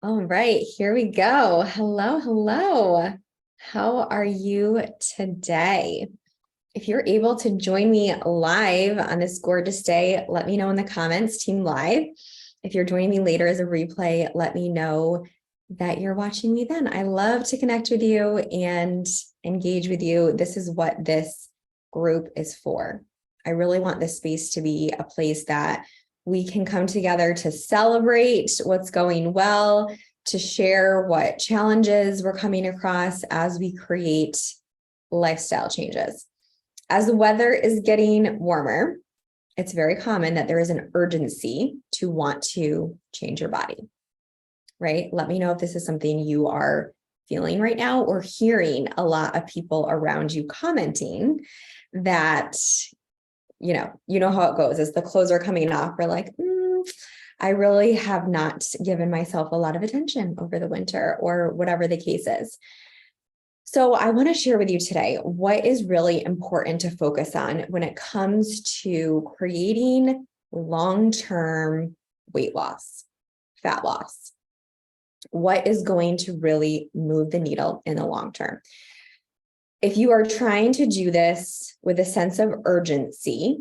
All right, here we go. Hello, hello. How are you today? If you're able to join me live on this gorgeous day, let me know in the comments, Team Live. If you're joining me later as a replay, let me know that you're watching me then. I love to connect with you and engage with you. This is what this group is for. I really want this space to be a place that we can come together to celebrate what's going well, to share what challenges we're coming across as we create lifestyle changes. As the weather is getting warmer, it's very common that there is an urgency to want to change your body, right? Let me know if this is something you are feeling right now or hearing a lot of people around you commenting that, you know how it goes. As the clothes are coming off, we're like, I really have not given myself a lot of attention over the winter or whatever the case is. So I want to share with you today what is really important to focus on when it comes to creating long-term weight loss, fat loss. What is going to really move the needle in the long term? If you are trying to do this with a sense of urgency,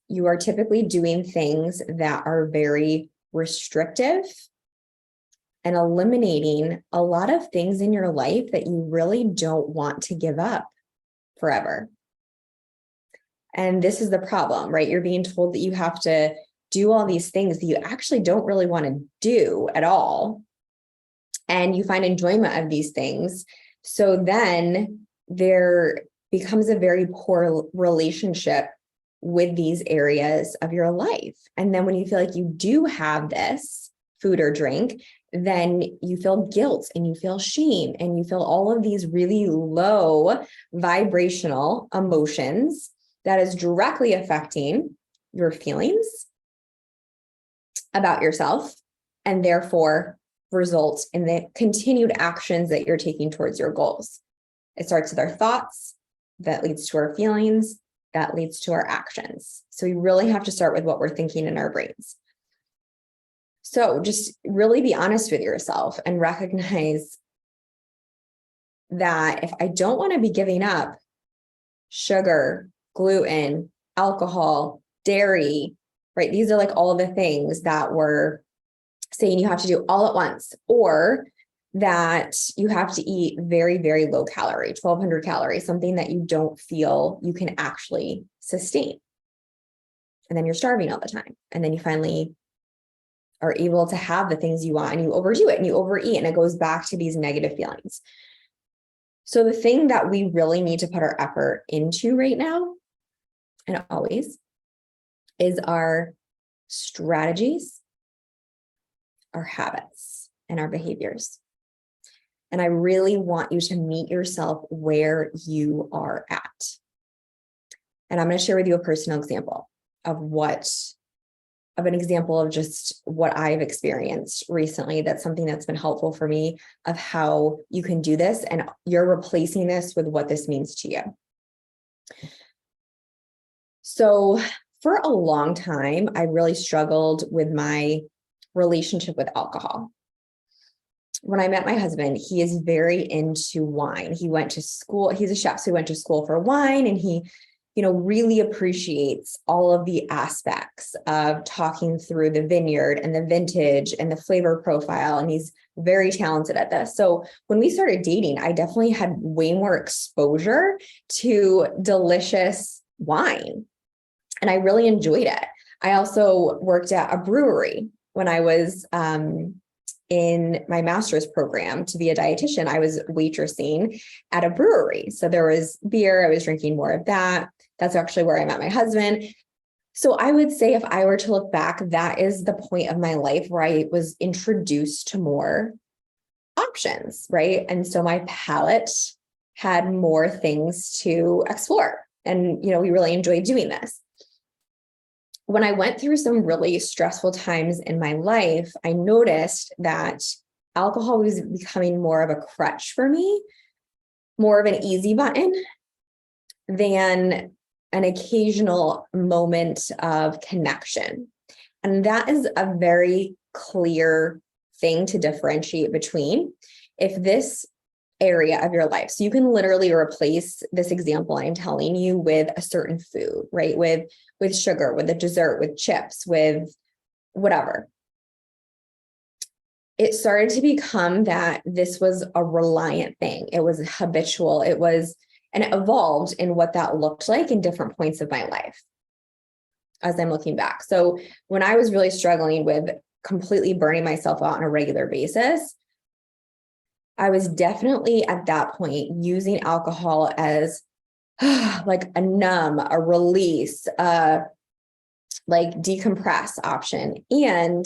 you are typically doing things that are very restrictive and eliminating a lot of things in your life that you really don't want to give up forever. And this is the problem, right? You're being told that you have to do all these things that you actually don't really want to do at all. And you find enjoyment of these things. So then there becomes a very poor relationship with these areas of your life. And then when you feel like you do have this food or drink, then you feel guilt and you feel shame and you feel all of these really low vibrational emotions that is directly affecting your feelings about yourself and therefore results in the continued actions that you're taking towards your goals. It starts with our thoughts, that leads to our feelings, that leads to our actions. So we really have to start with what we're thinking in our brains. So just really be honest with yourself and recognize that if I don't want to be giving up sugar, gluten, alcohol, dairy, right? These are like all of the things that we're saying you have to do all at once, or that you have to eat very, very low calorie, 1,200 calories, something that you don't feel you can actually sustain. And then you're starving all the time. And then you finally are able to have the things you want and you overdo it and you overeat, and it goes back to these negative feelings. So the thing that we really need to put our effort into right now, and always, is our strategies, our habits, and our behaviors. And I really want you to meet yourself where you are at. And I'm going to share with you a personal example of an example of just what I've experienced recently. That's something that's been helpful for me of how you can do this, and you're replacing this with what this means to you. So for a long time, I really struggled with my relationship with alcohol. When I met my husband, he is very into wine. He went to school, he's a chef, so he went to school for wine, and he really appreciates all of the aspects of talking through the vineyard and the vintage and the flavor profile. And he's very talented at this. So when we started dating, I definitely had way more exposure to delicious wine, and I really enjoyed it. I also worked at a brewery when I was in my master's program to be a dietitian. I was waitressing at a brewery. So there was beer. I was drinking more of that. That's actually where I met my husband. So I would say if I were to look back, that is the point of my life where I was introduced to more options, right? And so my palate had more things to explore. And, we really enjoyed doing this. When I went through some really stressful times in my life, I noticed that alcohol was becoming more of a crutch for me, more of an easy button than an occasional moment of connection. And that is a very clear thing to differentiate between. If this area of your life, so you can literally replace this example I'm telling you with a certain food, right? With sugar, with a dessert, with chips, with whatever. It started to become that this was a reliant thing. It was habitual. And it evolved in what that looked like in different points of my life as I'm looking back. So when I was really struggling with completely burning myself out on a regular basis, I was definitely at that point using alcohol as like a numb, a release, like decompress option. And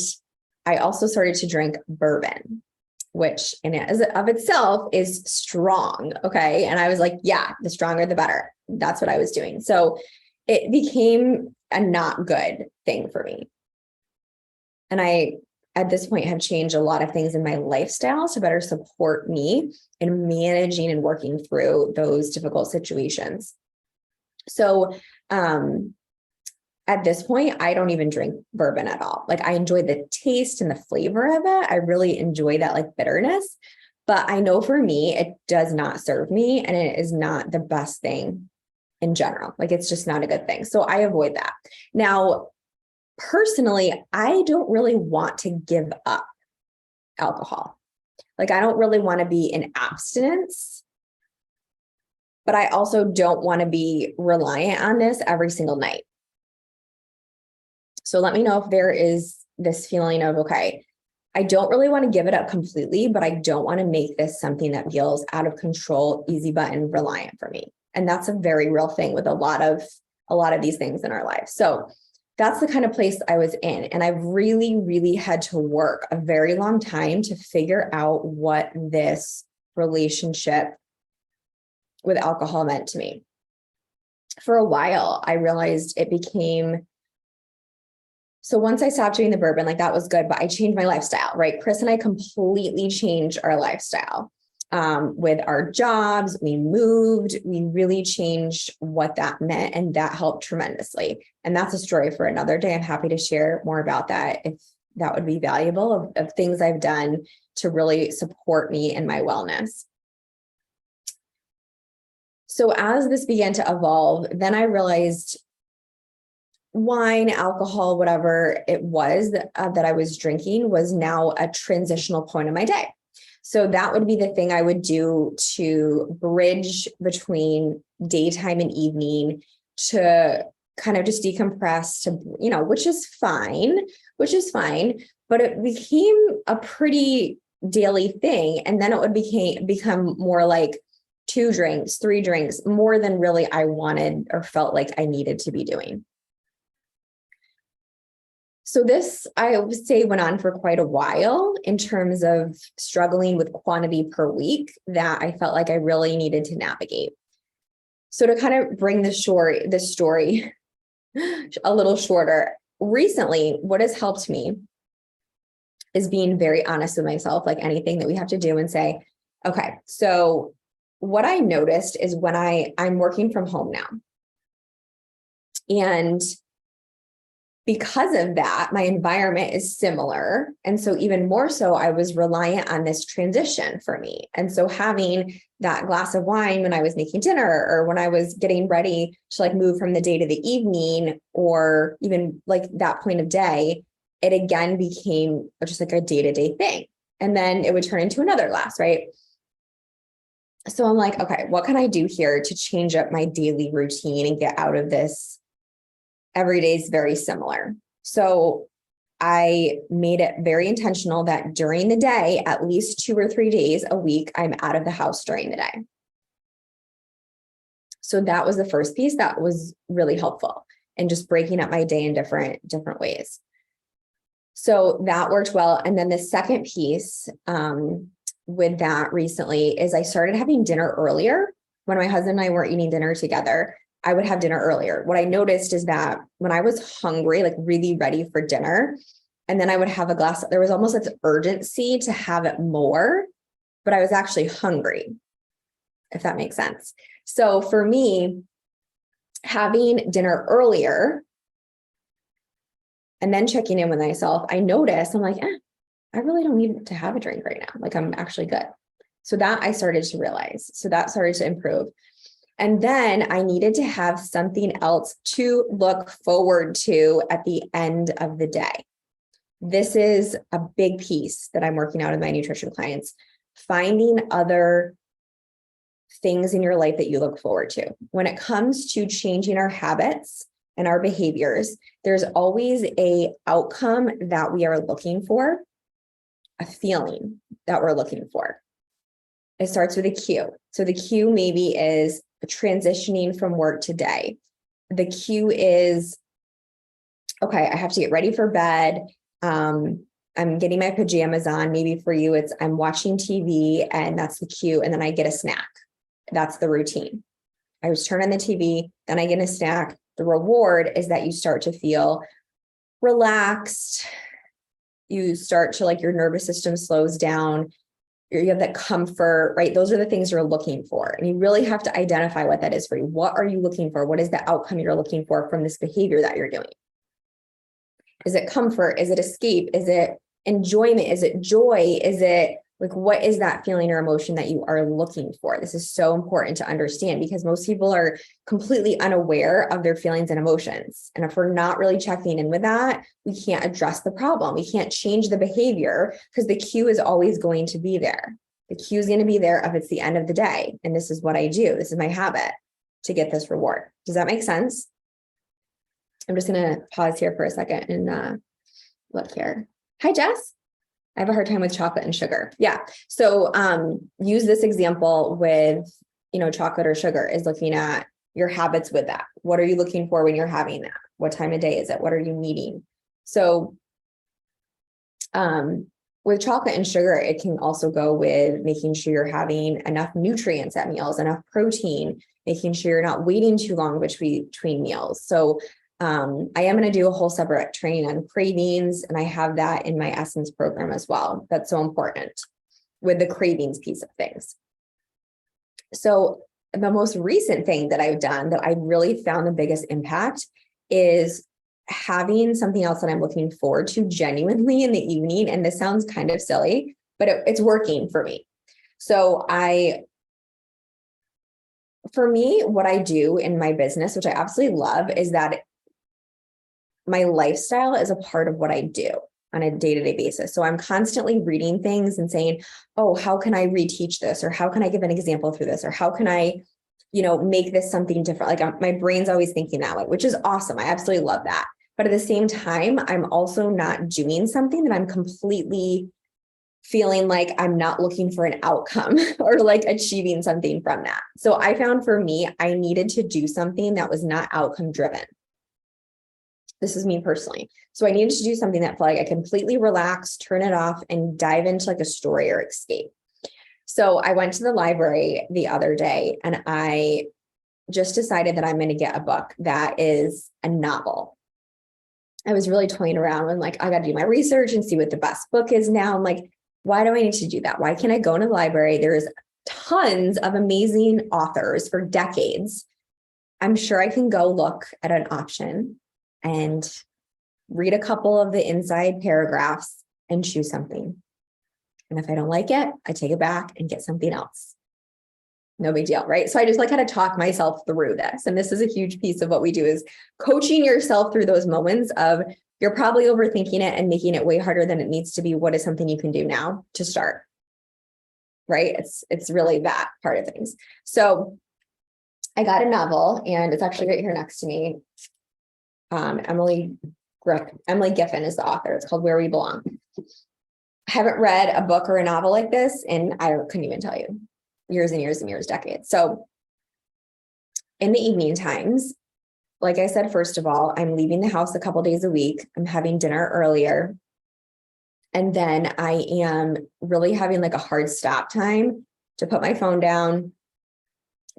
I also started to drink bourbon, which in it as of itself is strong. Okay. And I was like, yeah, the stronger, the better. That's what I was doing. So it became a not good thing for me. And I, at this point, have changed a lot of things in my lifestyle to better support me in managing and working through those difficult situations. So, at this point, I don't even drink bourbon at all. Like I enjoy the taste and the flavor of it. I really enjoy that like bitterness, but I know for me, it does not serve me and it is not the best thing in general. Like it's just not a good thing. So I avoid that. Now, personally, I don't really want to give up alcohol. Like I don't really want to be in abstinence, but I also don't want to be reliant on this every single night. So let me know if there is this feeling of, okay, I don't really want to give it up completely, but I don't want to make this something that feels out of control, easy button, reliant for me. And that's a very real thing with a lot of these things in our lives. So that's the kind of place I was in. And I've really, really had to work a very long time to figure out what this relationship with alcohol meant to me. For a while, I realized it became, so once I stopped doing the bourbon, like that was good, but I changed my lifestyle, right? Chris and I completely changed our lifestyle with our jobs. We moved, we really changed what that meant, and that helped tremendously. And that's a story for another day. I'm happy to share more about that if that would be valuable of things I've done to really support me in my wellness. So as this began to evolve, then I realized wine, alcohol, whatever it was that I was drinking was now a transitional point in my day. So that would be the thing I would do to bridge between daytime and evening to kind of just decompress to, which is fine, but it became a pretty daily thing. And then it would become more like 2 drinks, 3 drinks, more than really I wanted or felt like I needed to be doing. So this, I would say, went on for quite a while in terms of struggling with quantity per week that I felt like I really needed to navigate. So to kind of bring this story a little shorter, recently, what has helped me is being very honest with myself, like anything that we have to do, and say, okay, so what I noticed is when I'm working from home now, and because of that, my environment is similar. And so even more so, I was reliant on this transition for me. And so having that glass of wine when I was making dinner or when I was getting ready to like move from the day to the evening, or even like that point of day, it again became just like a day-to-day thing. And then it would turn into another glass, right? So I'm like, okay, what can I do here to change up my daily routine and get out of this? Every day is very similar. So I made it very intentional that during the day, at least 2 or 3 days a week, I'm out of the house during the day. So that was the first piece that was really helpful in just breaking up my day in different ways. So that worked well. And then the second piece with that recently is I started having dinner earlier. When my husband and I weren't eating dinner together, I would have dinner earlier. What I noticed is that when I was hungry, like really ready for dinner, and then I would have a glass, there was almost this urgency to have it more, but I was actually hungry, if that makes sense. So for me, having dinner earlier and then checking in with myself, I noticed, I'm like, I really don't need to have a drink right now. Like I'm actually good. So that I started to realize. So that started to improve. And then I needed to have something else to look forward to at the end of the day. This is a big piece that I'm working out with my nutrition clients, finding other things in your life that you look forward to. When it comes to changing our habits and our behaviors, there's always a outcome that we are looking for, a feeling that we're looking for. It starts with a cue. So the cue maybe is transitioning from work today. The cue is, okay, I have to get ready for bed. I'm getting my pajamas on. Maybe for you, it's I'm watching TV and that's the cue. And then I get a snack. That's the routine. I just turn on the TV, then I get a snack. The reward is that you start to feel relaxed. You start to like your nervous system slows down. You have that comfort, right? Those are the things you're looking for. And you really have to identify what that is for you. What are you looking for? What is the outcome you're looking for from this behavior that you're doing? Is it comfort? Is it escape? Is it enjoyment? Is it joy? Is it like, what is that feeling or emotion that you are looking for? This is so important to understand because most people are completely unaware of their feelings and emotions. And if we're not really checking in with that, we can't address the problem. We can't change the behavior because the cue is always going to be there. The cue is going to be there if it's the end of the day. And this is what I do. This is my habit to get this reward. Does that make sense? I'm just going to pause here for a second and look here. Hi, Jess. I have a hard time with chocolate and sugar. Yeah. So use this example with, chocolate or sugar is looking at your habits with that. What are you looking for when you're having that? What time of day is it? What are you needing? So with chocolate and sugar, it can also go with making sure you're having enough nutrients at meals, enough protein, making sure you're not waiting too long between meals. So I am going to do a whole separate training on cravings, and I have that in my Essence program as well. That's so important with the cravings piece of things. So the most recent thing that I've done that I really found the biggest impact is having something else that I'm looking forward to genuinely in the evening. And this sounds kind of silly, but it's working for me. So for me, what I do in my business, which I absolutely love, is that my lifestyle is a part of what I do on a day-to-day basis. So I'm constantly reading things and saying, oh, how can I reteach this? Or how can I give an example through this? Or how can I, make this something different? Like my brain's always thinking that way, which is awesome. I absolutely love that. But at the same time, I'm also not doing something that I'm completely feeling like I'm not looking for an outcome or like achieving something from that. So I found for me, I needed to do something that was not outcome driven. This is me personally. So I needed to do something that felt like I completely relax, turn it off, and dive into like a story or escape. So I went to the library the other day and I just decided that I'm going to get a book that is a novel. I was really toying around and like, I got to do my research and see what the best book is now. I'm like, why do I need to do that? Why can't I go into the library? There's tons of amazing authors for decades. I'm sure I can go look at an option and read a couple of the inside paragraphs and choose something. And if I don't like it, I take it back and get something else. No big deal, right? So I just like kind of talk myself through this. And this is a huge piece of what we do is coaching yourself through those moments of you're probably overthinking it and making it way harder than it needs to be. What is something you can do now to start? Right? It's really that part of things. So I got a novel and it's actually right here next to me. Emily Giffin is the author. It's called Where We Belong. I haven't read a book or a novel like this, and I couldn't even tell you, years and years and years, decades. So in the evening times, like I said, first of all, I'm leaving the house a couple days a week. I'm having dinner earlier. And then I am really having like a hard stop time to put my phone down,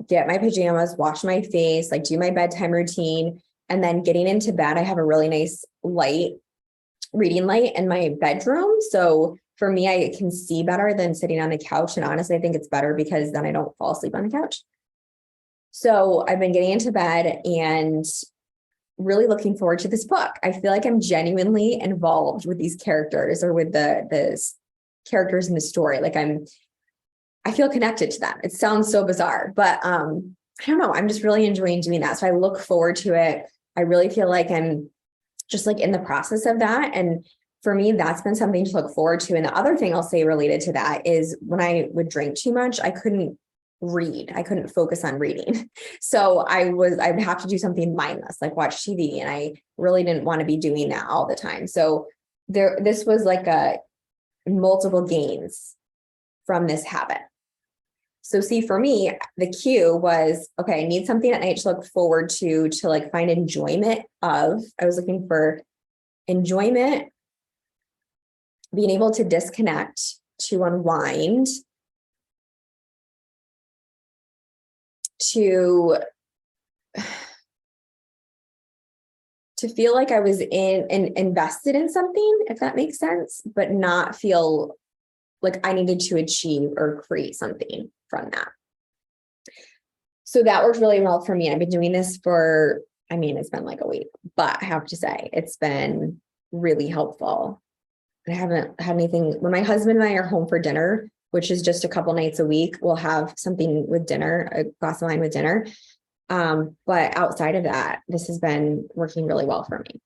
get my pajamas, wash my face, like do my bedtime routine. And then getting into bed, I have a really nice reading light in my bedroom. So for me, I can see better than sitting on the couch. And honestly, I think it's better because then I don't fall asleep on the couch. So I've been getting into bed and really looking forward to this book. I feel like I'm genuinely involved with these characters or with the characters in the story. Like I feel connected to them. It sounds so bizarre, but I don't know. I'm just really enjoying doing that. So I look forward to it. I really feel like I'm just like in the process of that. And for me, that's been something to look forward to. And the other thing I'll say related to that is when I would drink too much, I couldn't read. I couldn't focus on reading. So I'd have to do something mindless, like watch TV. And I really didn't want to be doing that all the time. So this was like a multiple gains from this habit. So see, for me, the cue was, okay, I need something at night to look forward to like find enjoyment of. I was looking for enjoyment, being able to disconnect, to unwind, to feel like I was in and invested in something, if that makes sense, but not feel like I needed to achieve or create something from that. So that worked really well for me. I've been doing this for, it's been like a week, but I have to say it's been really helpful. I haven't had anything. When my husband and I are home for dinner, which is just a couple nights a week, we'll have something with dinner, a glass of wine with dinner. But outside of that, this has been working really well for me.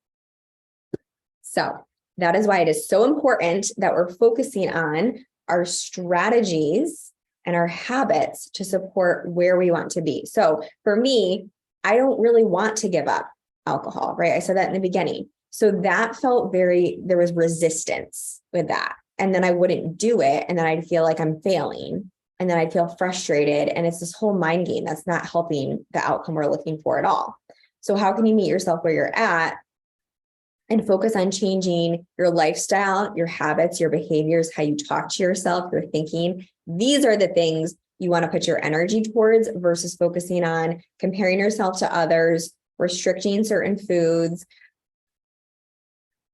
So that is why it is so important that we're focusing on our strategies and our habits to support where we want to be. So for me, I don't really want to give up alcohol, right? I said that in the beginning. So that felt there was resistance with that. And then I wouldn't do it. And then I'd feel like I'm failing. And then I'd feel frustrated. And it's this whole mind game that's not helping the outcome we're looking for at all. So how can you meet yourself where you're at and focus on changing your lifestyle, your habits, your behaviors, how you talk to yourself, your thinking? These are the things you want to put your energy towards versus focusing on comparing yourself to others, restricting certain foods,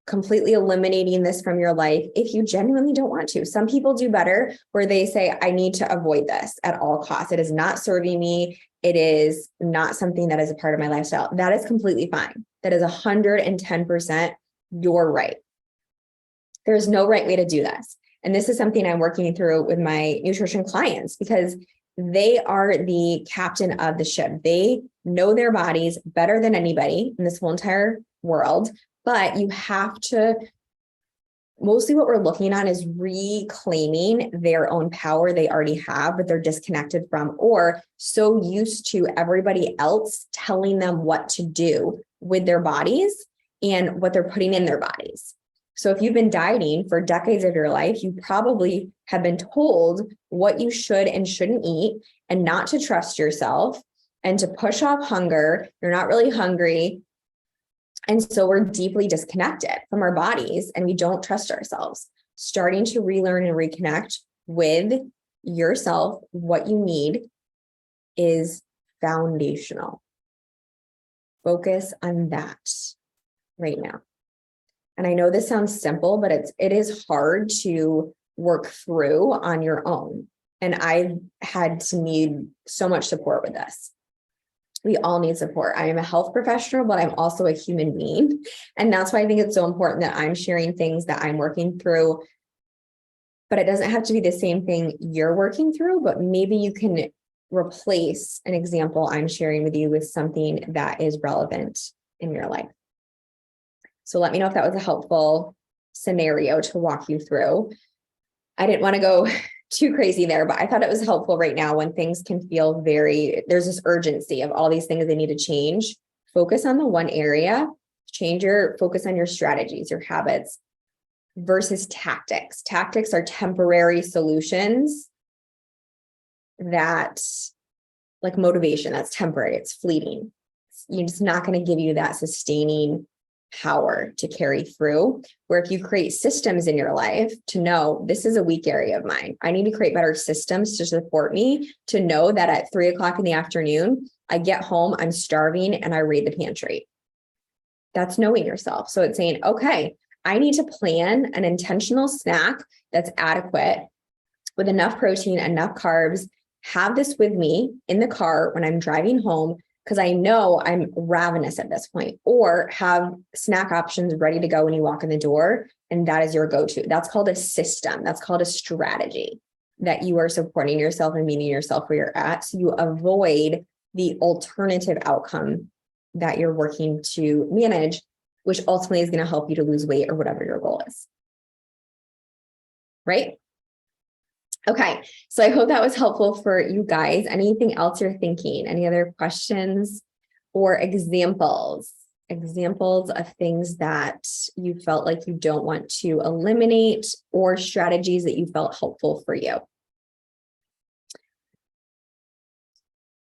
completely eliminating this from your life if you genuinely don't want to. Some people do better where they say, I need to avoid this at all costs. It is not serving me. It is not something that is a part of my lifestyle. That is completely fine. That is 110% your right. There is no right way to do this. And this is something I'm working through with my nutrition clients because they are the captain of the ship. They know their bodies better than anybody in this whole entire world. But you have to, mostly what we're looking on is reclaiming their own power they already have, but they're disconnected from, or so used to everybody else telling them what to do with their bodies and what they're putting in their bodies. So if you've been dieting for decades of your life, you probably have been told what you should and shouldn't eat and not to trust yourself and to push off hunger. You're not really hungry. And so we're deeply disconnected from our bodies and we don't trust ourselves. Starting to relearn and reconnect with yourself, what you need, is foundational. Focus on that right now. And I know this sounds simple, but it is hard to work through on your own. And I've had to need so much support with this. We all need support. I am a health professional, but I'm also a human being. And that's why I think it's so important that I'm sharing things that I'm working through. But it doesn't have to be the same thing you're working through, but maybe you can replace an example I'm sharing with you with something that is relevant in your life. So let me know if that was a helpful scenario to walk you through. I didn't want to go too crazy there, but I thought it was helpful right now when things can feel there's this urgency of all these things they need to change. Focus on the one area, focus on your strategies, your habits versus tactics. Tactics are temporary solutions that, like motivation, that's temporary, it's fleeting. It's not going to give you that sustaining power to carry through, where if you create systems in your life to know this is a weak area of mine, I need to create better systems to support me to know that at 3:00 in the afternoon, I get home, I'm starving and I raid the pantry. That's knowing yourself. So it's saying, okay, I need to plan an intentional snack that's adequate with enough protein, enough carbs, have this with me in the car when I'm driving home, because I know I'm ravenous at this point, or have snack options ready to go when you walk in the door. And that is your go-to. That's called a system. That's called a strategy that you are supporting yourself and meeting yourself where you're at. So you avoid the alternative outcome that you're working to manage, which ultimately is going to help you to lose weight or whatever your goal is. Right? Okay. So I hope that was helpful for you guys. Anything else you're thinking? Any other questions or examples? Examples of things that you felt like you don't want to eliminate, or strategies that you felt helpful for you.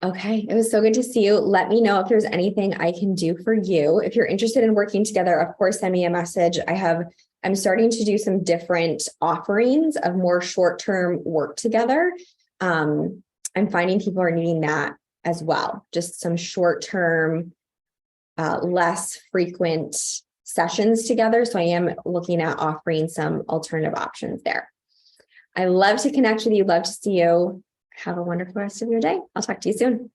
Okay, it was so good to see you. Let me know if there's anything I can do for you. If you're interested in working together, of course, send me a message. I'm starting to do some different offerings of more short-term work together. I'm finding people are needing that as well. Just some short-term, less frequent sessions together. So I am looking at offering some alternative options there. I love to connect with you. Love to see you. Have a wonderful rest of your day. I'll talk to you soon.